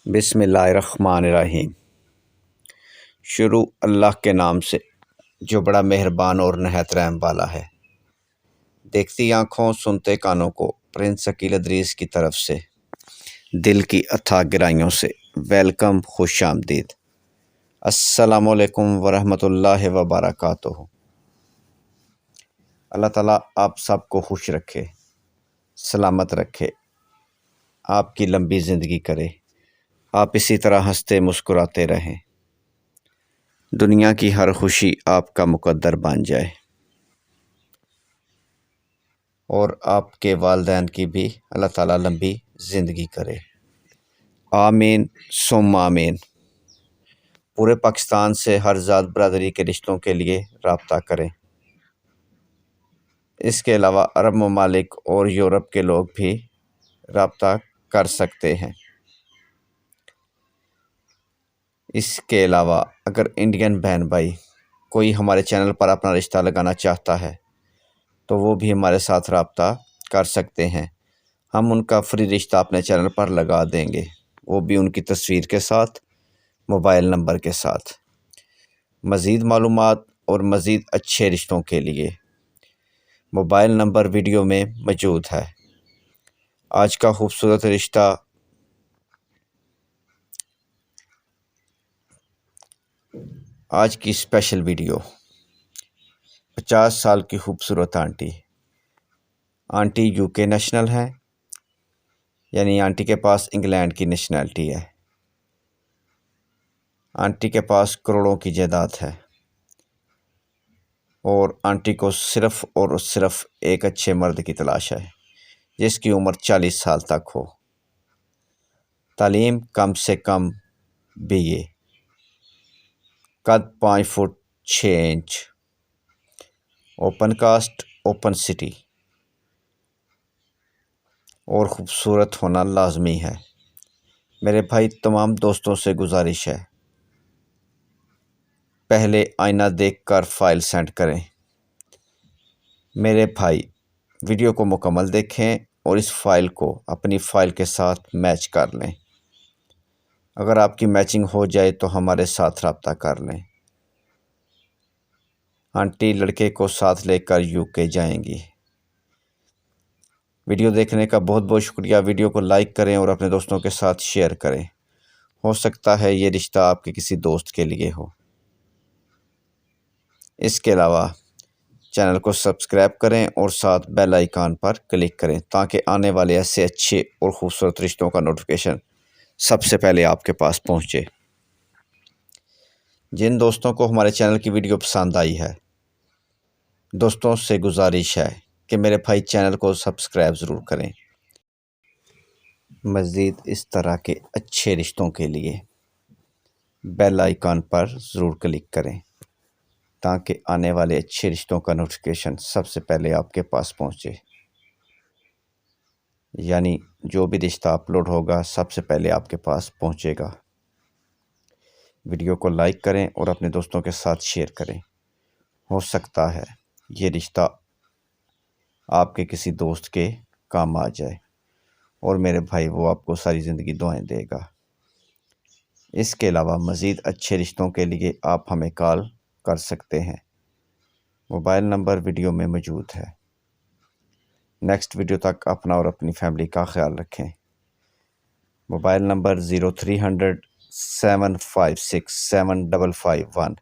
بسم اللہ الرحمن الرحیم۔ شروع اللہ کے نام سے جو بڑا مہربان اور نہایت رحم والا ہے۔ دیکھتی آنکھوں سنتے کانوں کو پرنس عقیل ادریس کی طرف سے دل کی اتھاہ گہرائیوں سے ویلکم، خوش آمدید۔ السلام علیکم ورحمۃ اللہ وبرکاتہ۔ اللہ تعالیٰ آپ سب کو خوش رکھے، سلامت رکھے، آپ کی لمبی زندگی کرے، آپ اسی طرح ہنستے مسکراتے رہیں، دنیا کی ہر خوشی آپ کا مقدر بن جائے، اور آپ کے والدین کی بھی اللہ تعالیٰ لمبی زندگی کرے، آمین ثم آمین۔ پورے پاکستان سے ہر ذات برادری کے رشتوں کے لیے رابطہ کریں۔ اس کے علاوہ عرب ممالک اور یورپ کے لوگ بھی رابطہ کر سکتے ہیں۔ اس کے علاوہ اگر انڈین بہن بھائی کوئی ہمارے چینل پر اپنا رشتہ لگانا چاہتا ہے تو وہ بھی ہمارے ساتھ رابطہ کر سکتے ہیں۔ ہم ان کا فری رشتہ اپنے چینل پر لگا دیں گے، وہ بھی ان کی تصویر کے ساتھ، موبائل نمبر کے ساتھ۔ مزید معلومات اور مزید اچھے رشتوں کے لیے موبائل نمبر ویڈیو میں موجود ہے۔ آج کا خوبصورت رشتہ آج کی اسپیشل ویڈیو 50 سال کی خوبصورت آنٹی یو کے نیشنل ہے، یعنی آنٹی کے پاس انگلینڈ کی نیشنلٹی ہے۔ آنٹی کے پاس کروڑوں کی جائیداد ہے، اور آنٹی کو صرف اور صرف ایک اچھے مرد کی تلاش ہے جس کی عمر 40 سال تک ہو، تعلیم کم سے کم BA، قد 5 foot 6 inch, open caste, open city, اور خوبصورت ہونا لازمی ہے۔ میرے بھائی تمام دوستوں سے گزارش ہے، پہلے آئینہ دیکھ کر فائل سینڈ کریں۔ میرے بھائی ویڈیو کو مکمل دیکھیں اور اس فائل کو اپنی فائل کے ساتھ میچ کر لیں۔ اگر آپ کی میچنگ ہو جائے تو ہمارے ساتھ رابطہ کر لیں۔ آنٹی لڑکے کو ساتھ لے کر UK جائیں گی۔ ویڈیو دیکھنے کا بہت بہت شکریہ۔ ویڈیو کو لائک کریں اور اپنے دوستوں کے ساتھ شیئر کریں، ہو سکتا ہے یہ رشتہ آپ کے کسی دوست کے لیے ہو۔ اس کے علاوہ چینل کو سبسکرائب کریں اور ساتھ بیل آئیکن پر کلک کریں تاکہ آنے والے ایسے اچھے اور خوبصورت رشتوں کا نوٹیفیکیشن سب سے پہلے آپ کے پاس پہنچے۔ جن دوستوں کو ہمارے چینل کی ویڈیو پسند آئی ہے، دوستوں سے گزارش ہے کہ میرے بھائی چینل کو سبسکرائب ضرور کریں۔ مزید اس طرح کے اچھے رشتوں کے لیے بیل آئیکن پر ضرور کلک کریں تاکہ آنے والے اچھے رشتوں کا نوٹیفیکیشن سب سے پہلے آپ کے پاس پہنچے، یعنی جو بھی رشتہ اپلوڈ ہوگا سب سے پہلے آپ کے پاس پہنچے گا۔ ویڈیو کو لائک کریں اور اپنے دوستوں کے ساتھ شیئر کریں، ہو سکتا ہے یہ رشتہ آپ کے کسی دوست کے کام آ جائے، اور میرے بھائی وہ آپ کو ساری زندگی دعائیں دے گا۔ اس کے علاوہ مزید اچھے رشتوں کے لیے آپ ہمیں کال کر سکتے ہیں، موبائل نمبر ویڈیو میں موجود ہے۔ نیکسٹ ویڈیو تک اپنا اور اپنی فیملی کا خیال رکھیں۔ Mobile number 0300 756 7551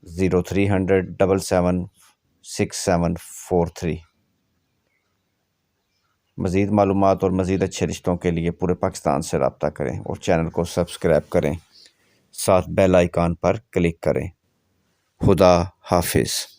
0300 776743۔ مزید معلومات اور مزید اچھے رشتوں کے لیے پورے پاکستان سے رابطہ کریں اور چینل کو سبسکرائب کریں، ساتھ بیل آئیکن پر کلک کریں۔ خدا حافظ۔